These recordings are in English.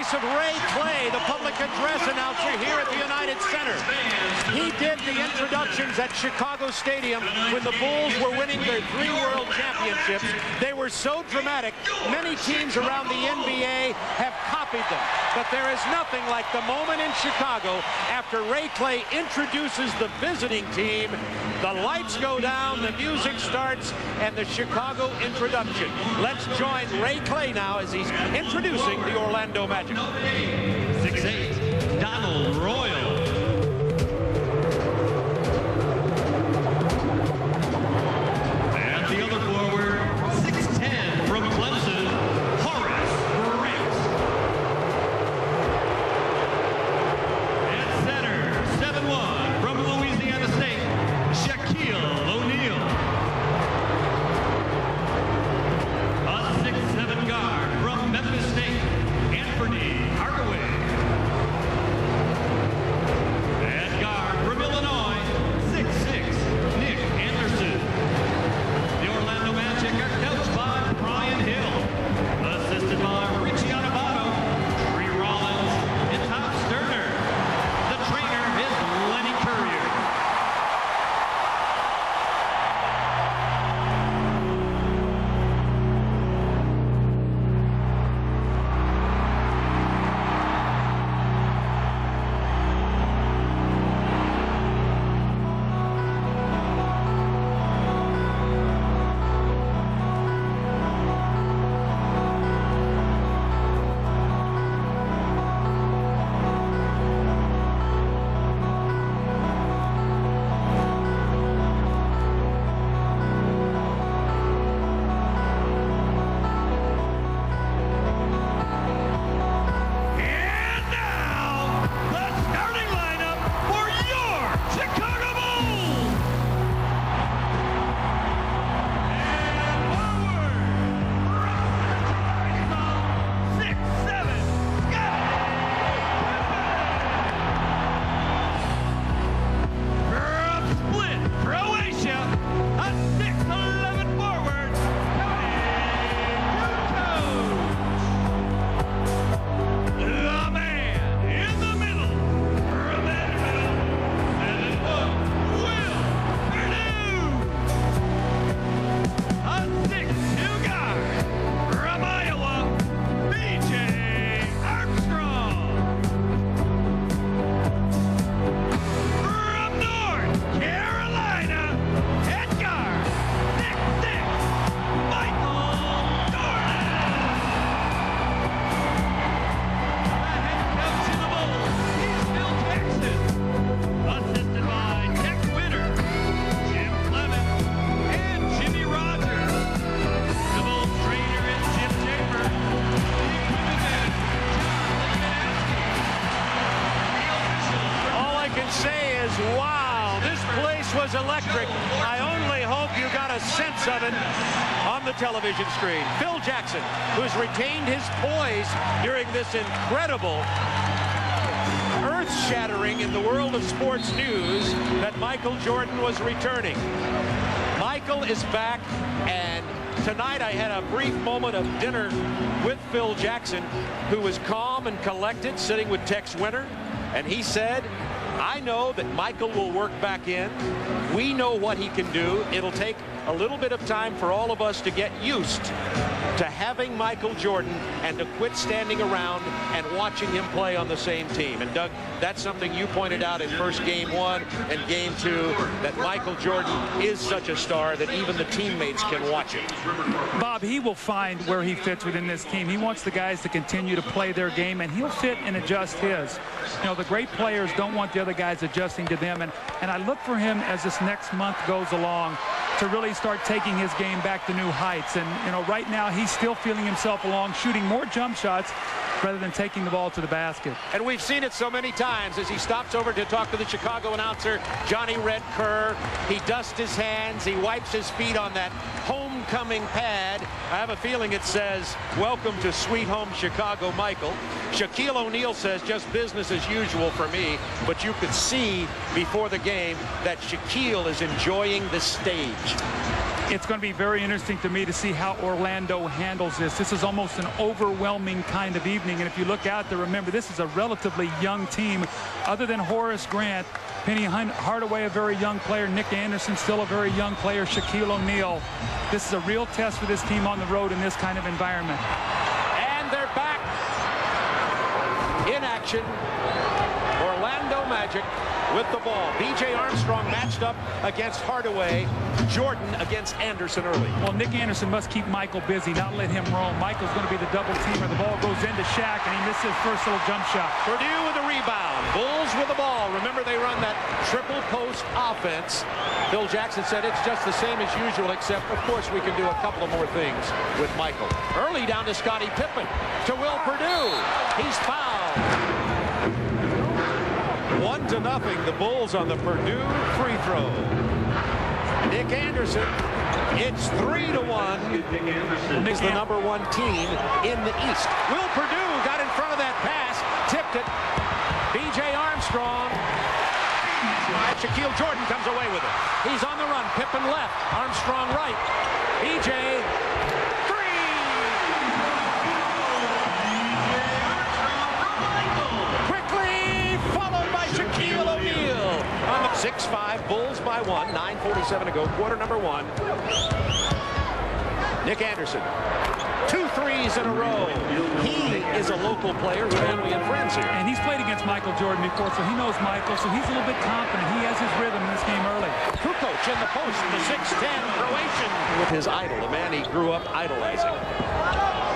voice of Ray Clay, the public address announcer here at the United Center. He did the introductions at Chicago Stadium when the Bulls were winning their 3 world championships. They were so dramatic, many teams around the NBA have copied them. But there is nothing like the moment in Chicago after Ray Clay introduces the visiting team. The lights go down, the music starts, and the Chicago introduction. Let's join Ray Clay now as he's introducing the Orlando Magic. 6'8", Donald Royal. And the other forward, 6'10", from Clemson, Horace Grant. And center, 7'1", from Louisiana State, Shaquille O'Neal. A 6'7" guard from Memphis State, Anthony Hardaway. And guard from Illinois, 6'6", Nick Anderson. The Orlando Magic are coached by Brian Hill, assisted by Richie Adubato, Tree Rollins, and Tom Sterner. The trainer is Lenny Currier. Wow, this place was electric. I only hope you got a sense of it on the television screen. Phil Jackson, who's retained his poise during this incredible, earth-shattering in the world of sports news that Michael Jordan was returning. Michael is back, and tonight I had a brief moment of dinner with Phil Jackson, who was calm and collected, sitting with Tex Winter, and he said, I know that Michael will work back in. We know what he can do. It'll take a little bit of time for all of us to get used to having Michael Jordan and to quit standing around and watching him play on the same team. And Doug, that's something you pointed out in first game 1 and game 2, that Michael Jordan is such a star that even the teammates can watch him. Bob, he will find where he fits within this team. He wants the guys to continue to play their game, and he'll fit and adjust his. You know, the great players don't want the other guys adjusting to them, and I look for him as this next month goes along to really start taking his game back to new heights. And, you know, right now he's still feeling himself along, shooting more jump shots rather than taking the ball to the basket. And we've seen it so many times as he stops over to talk to the Chicago announcer, Johnny Red Kerr. He dusts his hands, he wipes his feet on that homecoming pad. I have a feeling it says, welcome to Sweet Home Chicago, Michael. Shaquille O'Neal says, just business as usual for me. But you could see before the game that Shaquille is enjoying the stage. It's going to be very interesting to me to see how Orlando handles this. This is almost an overwhelming kind of evening. And if you look out there, remember, this is a relatively young team. Other than Horace Grant, Penny Hardaway, a very young player. Nick Anderson, still a very young player. Shaquille O'Neal. This is a real test for this team on the road in this kind of environment. And they're back in action. Orlando Magic with the ball. B.J. Armstrong matched up against Hardaway. Jordan against Anderson early. Well, Nick Anderson must keep Michael busy, not let him roam. Michael's going to be the double teamer. The ball goes into Shaq, and he misses his first little jump shot. Purdue with the rebound. Bulls with the ball. Remember, they run that triple post offense. Phil Jackson said it's just the same as usual, except, of course, we can do a couple of more things with Michael. Early down to Scottie Pippen. To Will Purdue. He's fouled. 1-0, the Bulls on the Purdue free throw. Nick Anderson, it's 3-1. Is the number 1 team in the East. Will Purdue got in front of that pass, tipped it. B.J. Armstrong. Shaquille Jordan comes away with it. He's on the run. Pippen left. Armstrong right. B.J. Shaquille O'Neal on the 6-5 Bulls by 1. 9:47 to go. Quarter number 1. Nick Anderson. 2 threes in a row. He is a local player with family and friends here. And he's played against Michael Jordan before, so he knows Michael, so he's a little bit confident. He has his rhythm in this game early. Kukoc in the post, the 6'10 Croatian. With his idol, a man he grew up idolizing.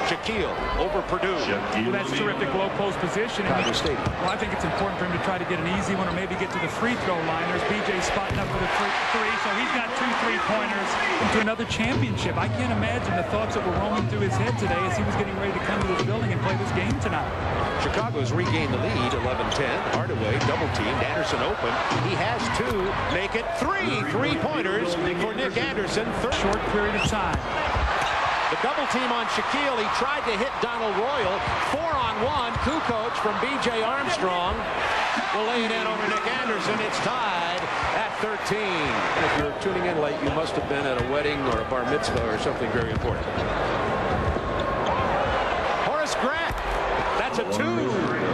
Shaquille over Purdue. Well, that's terrific low post position. Well, I think it's important for him to try to get an easy one or maybe get to the free throw line. There's B.J. spotting up with a three, so he's got 2 3-pointers into another championship. I can't imagine the thoughts that were roaming through his head today as he was getting ready to come to this building and play this game tonight. Chicago's regained the lead, 11-10. Hardaway double-teamed. Anderson open. He has 2. Make it 3 3-pointers for Nick Anderson. Short period of time. The double team on Shaquille. He tried to hit Donald Royal. 4-on-1. Kukoc from B.J. Armstrong will lay it in over Nick Anderson. It's tied at 13. If you're tuning in late, you must have been at a wedding or a bar mitzvah or something very important. Horace Grant. That's a 2.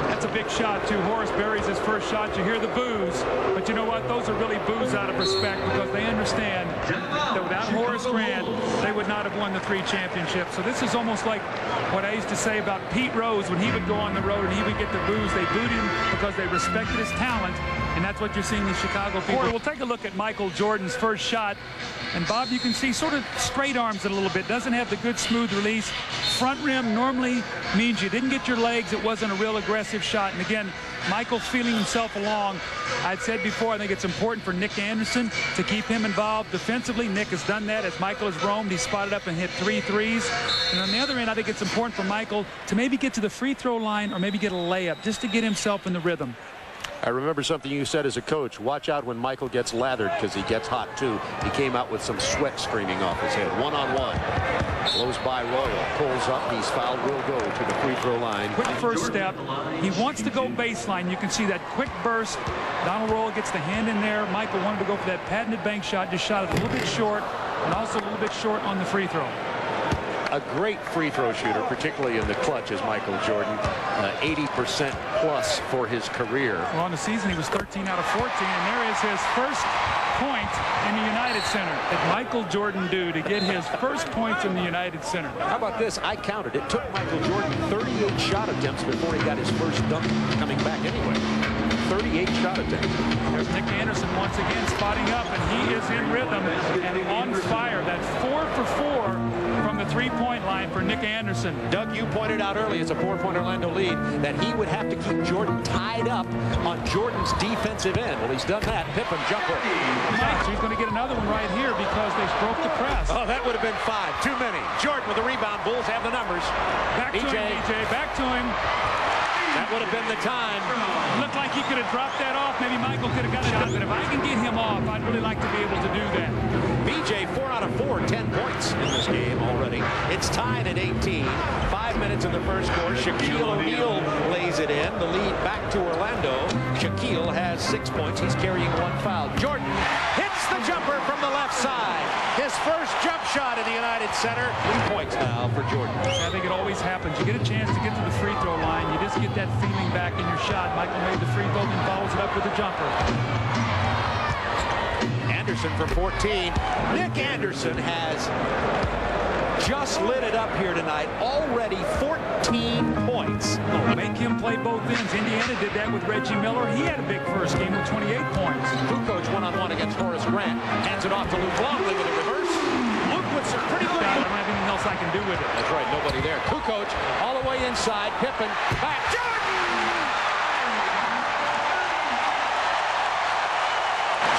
That's a big shot, too. Horace buries his first shot. You hear the boos. But you know what? Those are really boos out of respect because they understand that without Horace Grant, they would not have won the 3 championships. So this is almost like what I used to say about Pete Rose when he would go on the road and he would get the boos. They booed him because they respected his talent, and that's what you're seeing in Chicago people. We'll take a look at Michael Jordan's first shot. And, Bob, you can see sort of straight arms it a little bit. Doesn't have the good smooth release. Front rim normally means you didn't get your legs. It wasn't a real aggressive shot. And, again, Michael's feeling himself along. I'd said before, I think it's important for Nick Anderson to keep him involved defensively. Nick has done that as Michael has roamed. He's spotted up and hit 3 threes. And on the other end, I think it's important for Michael to maybe get to the free throw line or maybe get a layup just to get himself in the rhythm. I remember something you said as a coach. Watch out when Michael gets lathered because he gets hot, too. He came out with some sweat streaming off his head. 1-on-1. Blows by Royal. Pulls up. He's fouled. Will go to the free throw line. Quick first step. He wants to go baseline. You can see that quick burst. Donald Royal gets the hand in there. Michael wanted to go for that patented bank shot. Just shot it a little bit short and also a little bit short on the free throw. A great free throw shooter, particularly in the clutch, is Michael Jordan. 80% plus for his career. Well, on the season, he was 13 out of 14, and there is his first point in the United Center. What did Michael Jordan do to get his first points in the United Center? How about this? I counted. It took Michael Jordan 38 shot attempts before he got his first dunk coming back anyway. 38 shot attempts. There's Nick Anderson once again spotting up, and he is in rhythm and on fire. That's 4 for 4 from the 3-point line for Nick Anderson. Doug, you pointed out early, it's a 4-point Orlando lead, that he would have to keep Jordan tied up on Jordan's defensive end. Well, he's done that. Pippen jumper. So he's going to get another one right here because they broke the press. Oh, that would have been 5. Too many. Jordan with the rebound. Bulls have the numbers. Back to him, BJ. Back to him. That would have been the time. Looked like he could have dropped that off. Maybe Michael could have got it out. But if I can get him off, I'd really like to be able to do that. BJ, 4 out of 4, 10 points in this game already. It's tied at 18. 5 minutes in the first quarter. Shaquille O'Neal lays it in. The lead back to Orlando. Shaquille has 6 points. He's carrying 1 foul. Jordan hits the jumper from the left side. His first jump shot in the United Center. 3 points now for Jordan. I think it always happens. You get a chance to get to the free throw line. You just get that feeling back in your shot. Michael made the free throw and follows it up with a jumper. Anderson from 14. Nick Anderson has just lit it up here tonight. Already 14 points. Make him play both ends. Indiana did that with Reggie Miller. He had a big first game with 28 points. Kukoc one-on-one against Horace Grant. Hands it off to Luke Longley with a reverse. Luke with some pretty good. I don't have anything else I can do with it. That's right, nobody there. Kukoc all the way inside. Pippen back.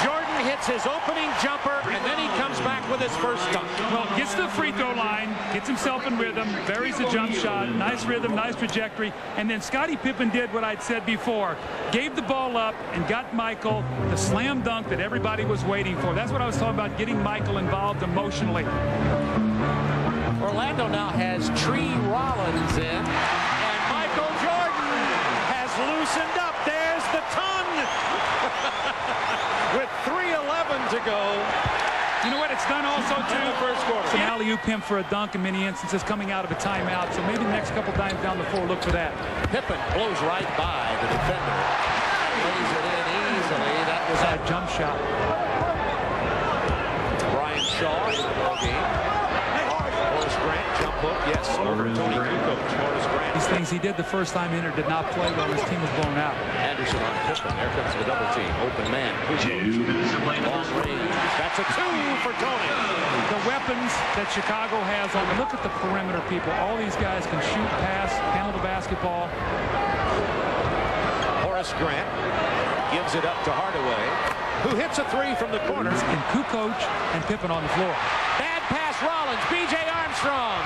Jordan hits his opening jumper, and then he comes back with his first dunk. Well, gets to the free throw line, gets himself in rhythm, varies the jump shot, nice rhythm, nice trajectory, and then Scottie Pippen did what I'd said before, gave the ball up and got Michael the slam dunk that everybody was waiting for. That's what I was talking about, getting Michael involved emotionally. Orlando now has Tree Rollins in, and Michael Jordan has loosened up. There's the ton. With 3:11 to go. You know what? It's done also, too. In the first quarter. An alley-oop him for a dunk in many instances coming out of a timeout. So maybe the next couple times down the floor, look for that. Pippen blows right by the defender. Lays it in easily. That was a jump shot. Brian Shaw in the ball game. Horace Grant, jump hook, yes, over Tony Kukoc. Horace Grant. These things he did the first time in or did not play well. His team was blown out. Anderson on Pippen. There comes the double team. Open man. Long range. That's a 2 for Tony. The weapons that Chicago has on. Look at the perimeter people. All these guys can shoot, pass, handle the basketball. Horace Grant gives it up to Hardaway, who hits a 3 from the corner. And Kukoc and Pippen on the floor. Bad pass, Rollins. B.J. Armstrong.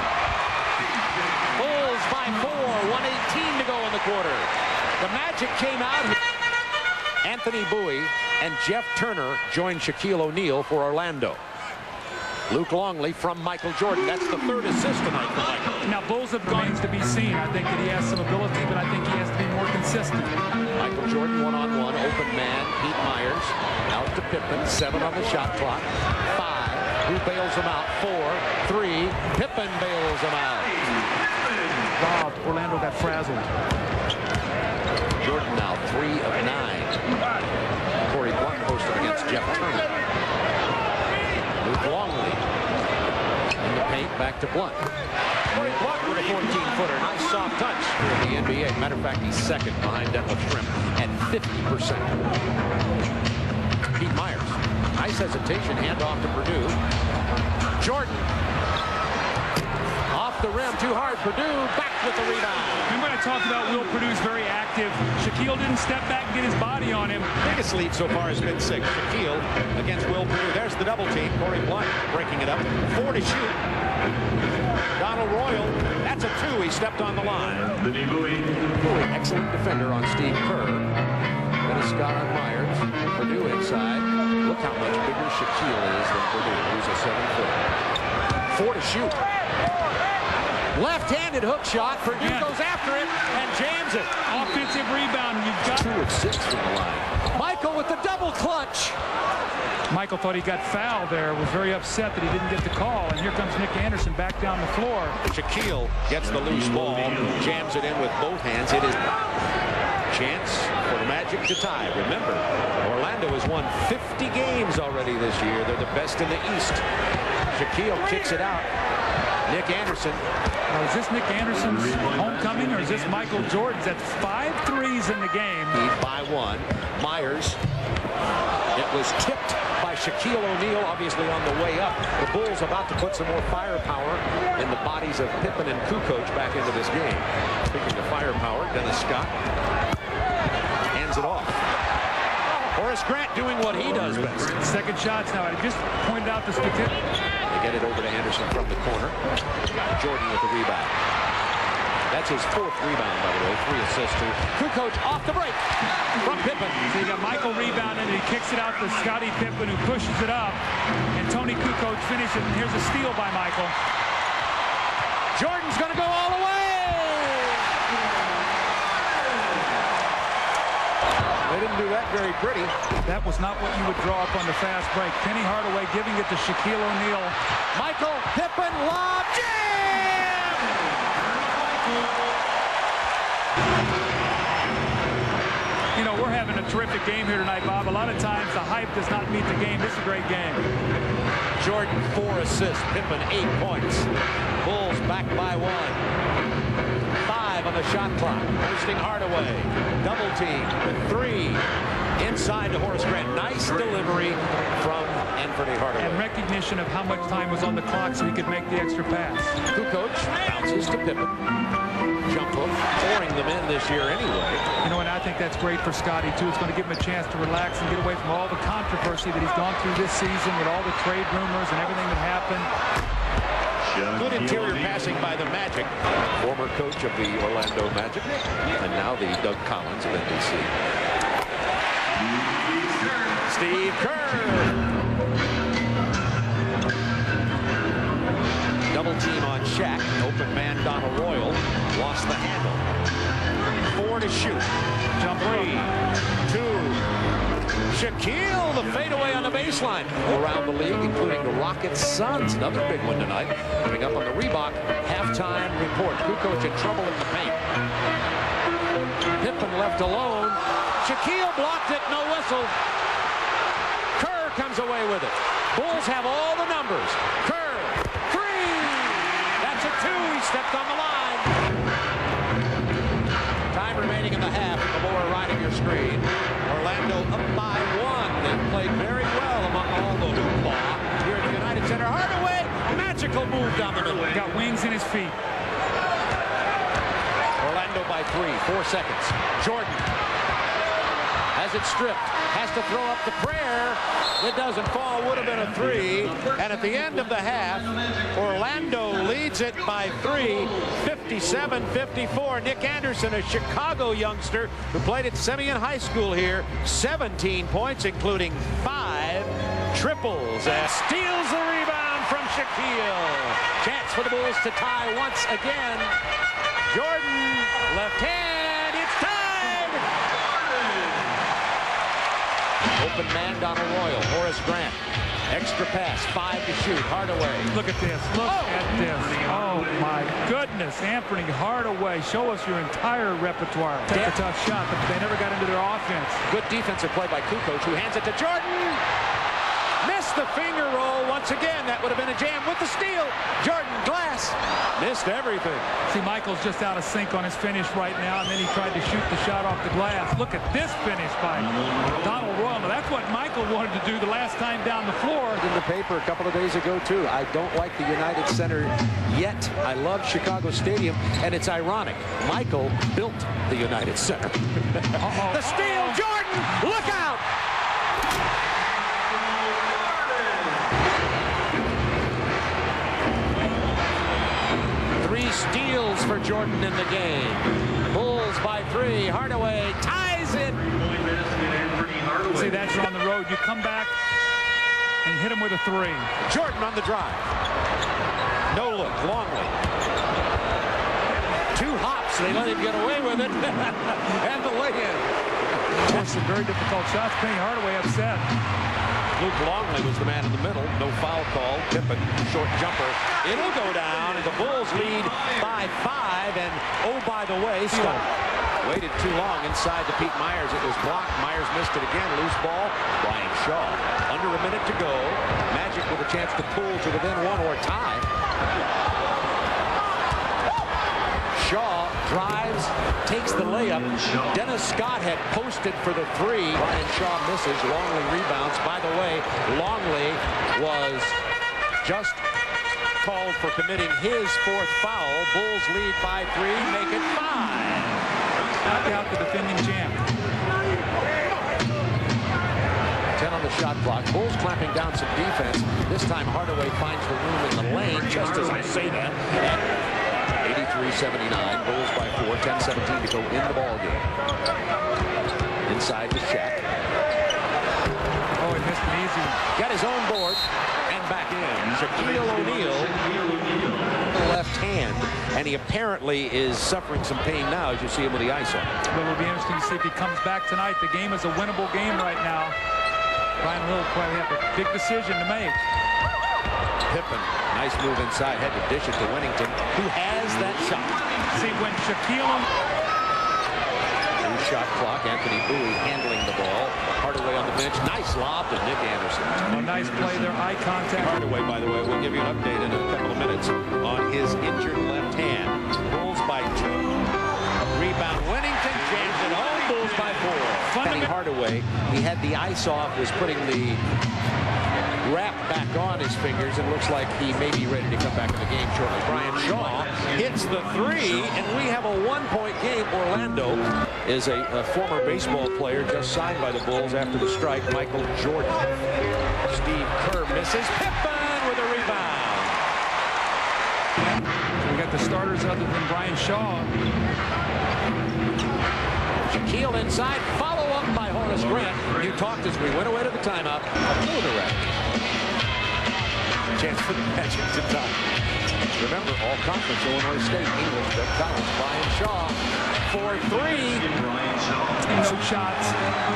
Bulls by 4. 1:18 to go in the quarter. The Magic came out. Anthony Bowie and Jeff Turner joined Shaquille O'Neal for Orlando. Luke Longley from Michael Jordan. That's the third assist tonight for Michael. Now, Bulls have gone to be seen. I think that he has some ability, but I think he has to be more consistent. Michael Jordan one-on-one, open man, Pete Myers. Out to Pippen, 7 on the shot clock. 5. Who bails him out? 4, 3. Pippen bails him out. Wow, Orlando got frazzled. Jordan now 3 of 9. Corey Blunt posted against Jeff Turner. Luke Longley in the paint, back to Blunt. Corey Blunt with a 14-footer. Nice soft touch in the NBA. Matter of fact, he's second behind Detlef Schrempf at 50%. Pete Myers. Nice hesitation. Hand off to Purdue. Jordan. Off the rim. Too hard. Purdue back with the rebound. Remember I talked about Will Purdue's very active. Shaquille didn't step back and get his body on him. Biggest lead so far has been 6. Shaquille against Will Purdue. There's the double team. Corey Blunt breaking it up. 4 to shoot. Donald Royal. That's a 2. He stepped on the line. Bowie, excellent defender on Steve Kerr. Then a Scott on Myers. Purdue inside. Look how much bigger Shaquille is than Purdue, who's a 7-footer. 4 to shoot. Left-handed hook shot. Purdue goes after it and jams it. Offensive rebound. You've got 2 of 6 from the line. Michael with the double clutch. Michael thought he got fouled there. Was very upset that he didn't get the call. And here comes Nick Anderson back down the floor. Shaquille gets the loose ball, jams it in with both hands. It is chance for the Magic to tie. Remember, Orlando has won 50 games already this year. They're the best in the East. Shaquille kicks it out. Nick Anderson. Now, is this Nick Anderson's homecoming or is this Michael Jordan's? That's 5 threes in the game. By 1. Myers. It was tipped by Shaquille O'Neal, obviously on the way up. The Bulls about to put some more firepower in the bodies of Pippen and Kukoc back into this game. Speaking of firepower, Dennis Scott hands it off. Horace Grant doing what he does best. Second shots now. I just pointed out the statistic. They get it over to Anderson from the corner. Jordan with the rebound. That's his 4th rebound, by the way. 3 assists to Kukoc off the break from Pippen. So you got Michael rebounding, and he kicks it out to Scottie Pippen, who pushes it up. And Tony Kukoc finishes, and here's a steal by Michael. Jordan's going to go all the way. They didn't didn't do that very pretty. That was not what you would draw up on the fast break. Penny Hardaway giving it to Shaquille O'Neal. Michael Pippen lob jam! You know, we're having a terrific game here tonight, Bob. A lot of times the hype does not meet the game. This is a great game. Jordan 4 assists, Pippen 8 points. Bulls back by 1. 5 on the shot clock. Hosting Hardaway. Double team. 3 inside to Horace Grant. Nice delivery from Anthony Hardaway. And recognition of how much time was on the clock so he could make the extra pass. Kukoc bounces to Pippen. Jump hook, pouring them in this year anyway. You know, and I think that's great for Scotty, too. It's going to give him a chance to relax and get away from all the controversy that he's gone through this season with all the trade rumors and everything that happened. Good interior passing by the Magic. Former coach of the Orlando Magic, and now the Doug Collins of NBC. Steve Kerr. Double team on Shaq. Open man Donald Royal. Lost the handle. 4 to shoot. Jump 3, 2. Shaquille, the fadeaway on the baseline. Around the league, including the Rockets Suns. Another big one tonight. Coming up on the Reebok halftime report. Kukoc in trouble in the paint. Pippen left alone. Shaquille blocked it. No whistle. Kerr comes away with it. Bulls have all the numbers. Kerr, 3. That's a 2. He stepped on the line. Time remaining in the half in the lower right of your screen. Orlando up by 1. They played very well among all the hoopla here at the United Center. Hardaway, magical move down the middle. Got wings in his feet. Orlando by 3, 4 seconds. Jordan has it stripped, has to throw up the prayer. It doesn't fall, would have been a 3. And at the end of the half, Orlando leads it by 3, 57-54. Nick Anderson, a Chicago youngster who played at Simeon High School here, 17 points, including 5 triples. And steals the rebound from Shaquille. Chance for the Bulls to tie once again. Jordan, left hand, it's tied! Open man, Donald Royal, Horace Grant. Extra pass, 5 to shoot, Hardaway. Look at this, look at this. Oh my goodness, Anthony Hardaway, show us your entire repertoire. Take a tough shot, but they never got into their offense. Good defensive play by Kukoc, who hands it to Jordan. Missed the finger roll once again. That would have been a jam with the steal. Jordan Glass missed everything. See, Michael's just out of sync on his finish right now, and then he tried to shoot the shot off the glass. Look at this finish by Donald Royal. Now, that's what Michael wanted to do the last time down the floor. In the paper a couple of days ago, too. I don't like the United Center yet. I love Chicago Stadium, and it's ironic. Michael built the United Center. The steal, Jordan, look out! Steals for Jordan in the game. Bulls by 3. Hardaway ties it. See, that's on the road. You come back and hit him with a 3. Jordan on the drive. No look. Longley. 2 hops. They let him get away with it. And the lay-in. That's some very difficult shots. Penny Hardaway upset. Luke Longley was the man in the middle. No foul call. Pippen, short jumper. It'll go down, and the Bulls lead by 5. And oh, by the way, Scott waited too long inside to Pete Myers. It was blocked. Myers missed it again. Loose ball. Brian Shaw. Under a minute to go. Magic with a chance to pull to within 1 or tie. Shaw drives, takes the layup. Dennis Scott had posted for the 3. Brian Shaw misses. Longley rebounds. By the way, Longley was just called for committing his 4th foul. Bulls lead by 3, make it 5. Knock out the defending champ. 10 on the shot clock. Bulls clamping down some defense. This time Hardaway finds the room in the lane, just as I say that. 83-79, Bulls by 4, 10-17 to go in the ballgame. Inside to Shaq. Oh, he missed an easy one. Got his own board and back in. Shaquille O'Neal. Left left hand, and he apparently is suffering some pain now, as you see him with the ice on. Well, it'll be interesting to see if he comes back tonight. The game is a winnable game right now. Brian Hill will probably have a big decision to make. Pippen, nice move inside, had to dish it to Winnington, who has that shot. See, when Shaquille... Shot clock, Anthony Bowie handling the ball. Hardaway on the bench, nice lob to Nick Anderson. A nice play there, eye contact. Hardaway, by the way, we'll give you an update in a couple of minutes on his injured left hand. Bulls by 2. Rebound, Winnington jams it home. Bulls by 4. Penny Hardaway, he had the ice off, was putting the wrap back on his fingers, and looks like he may be ready to come back in the game shortly. Brian Shaw hits the 3, and we have a 1-point game. Orlando is a former baseball player just signed by the Bulls after the strike, Michael Jordan. Steve Kerr misses. Pippen with a rebound. We got the starters other than Brian Shaw. Shaquille inside, follow up by Horace Grant. You talked as we went away to the timeout. A little direct. Chance for the Magic to tie. Remember, all conference, Illinois State, English, Doug Collins, Brian Shaw for 3. No shots.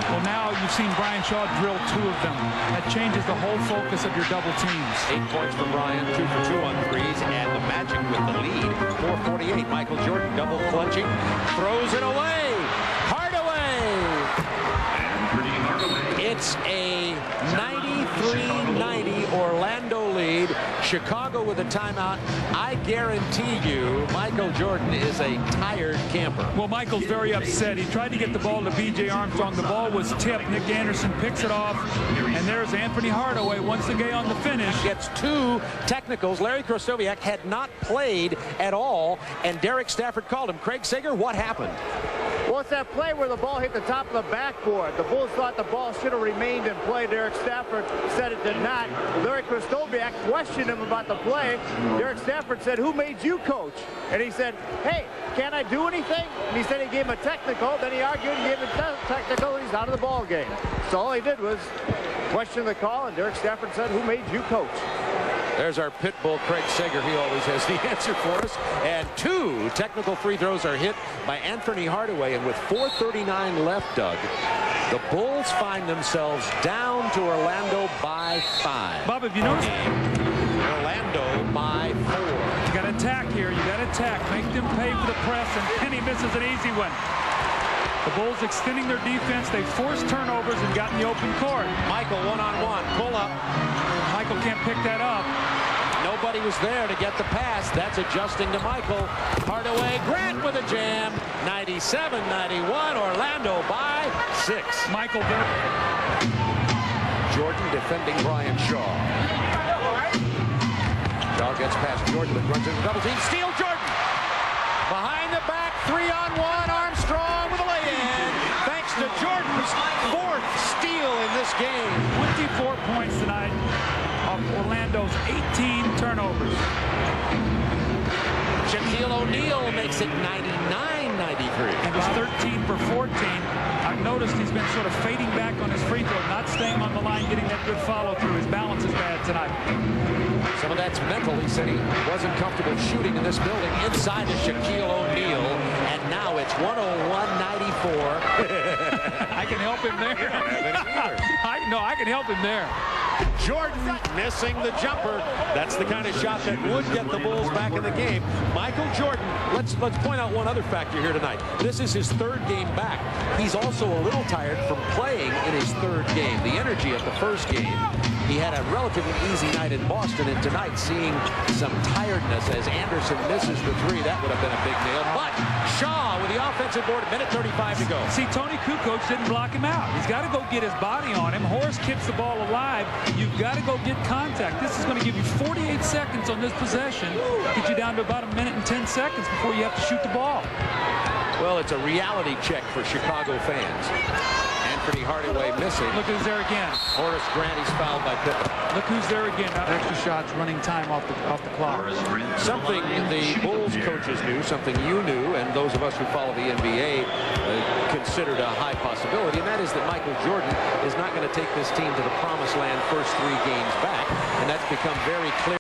Well, now you've seen Brian Shaw drill 2 of them. That changes the whole focus of your double teams. 8 points for Brian, 2 for 2 on threes, and the Magic with the lead. 4:48. Michael Jordan double clutching, throws it away. It's a 93-90 Orlando lead. Chicago with a timeout. I guarantee you Michael Jordan is a tired camper. Well, Michael's very upset. He tried to get the ball to B.J. Armstrong. The ball was tipped. Nick Anderson picks it off. And there's Anthony Hardaway once again on the finish. Gets 2 technicals. Larry Krastoviak had not played at all, and Derek Stafford called him. Craig Sager, what happened? Well, it's that play where the ball hit the top of the backboard. The Bulls thought the ball should have remained in play. Derek Stafford said it did not. Larry Krastoviak questioned him about the play. Derek Stafford said, "Who made you coach?" And he said, "Hey, can't I do anything?" And he said he gave him a technical. Then he argued and gave him a technical. He's out of the ball game. So all he did was question the call, and Derek Stafford said, "Who made you coach?" There's our pit bull, Craig Sager. He always has the answer for us. And 2 technical free throws are hit by Anthony Hardaway. And with 4:39 left, Doug, the Bulls find themselves down to Orlando by 5. Bob, have you noticed? Orlando by 4. You got to attack here. You got to attack. Make them pay for the press. And Penny misses an easy one. The Bulls extending their defense. They forced turnovers and got in the open court. Michael one-on-one. Pull up. Michael can't pick that up. Nobody was there to get the pass. That's adjusting to Michael. Hardaway, Grant with a jam. 97-91. Orlando by 6. Michael there. Jordan defending Brian Shaw. Shaw gets past Jordan, but runs into double team. Steal Jordan. Behind the back, 3-on-1. Armstrong with a lay-in. Thanks to Jordan's 4th steal in this game. 24 points tonight of Orlando's 18 turnovers. Shaquille O'Neal makes it 99-93. And he's 13 for 14. I've noticed he's been sort of fading back on his free throw, not staying on the line, getting that good follow-through. His balance is bad tonight. Some of that's mental. He said he wasn't comfortable shooting in this building. Inside to Shaquille O'Neal, and now it's 101-94. I can help him there. I can help him there. Jordan missing the jumper. That's the kind of shot that would get the Bulls back in the game. Michael Jordan, let's point out one other factor here tonight. This is his 3rd game back. He's also a little tired from playing in his 3rd game. The energy of the first game. He had a relatively easy night in Boston, and tonight seeing some tiredness as Anderson misses the 3. That would have been a big nail. But Shaw with the offensive board, a minute 35 to go. See, Tony Kukoc didn't block him out. He's got to go get his body on him. Horace keeps the ball alive. You've got to go get contact. This is going to give you 48 seconds on this possession. Get you down to about a minute and 10 seconds before you have to shoot the ball. Well, it's a reality check for Chicago fans. Anthony Hardaway missing. Look who's there again. Horace Grant, he's fouled by Pippen. Look who's there again. Extra shots, running time off the clock. Something the Bulls coaches knew, something you knew, and those of us who follow the NBA considered a high possibility, and that is that Michael Jordan is not going to take this team to the promised land first 3 games back, and that's become very clear.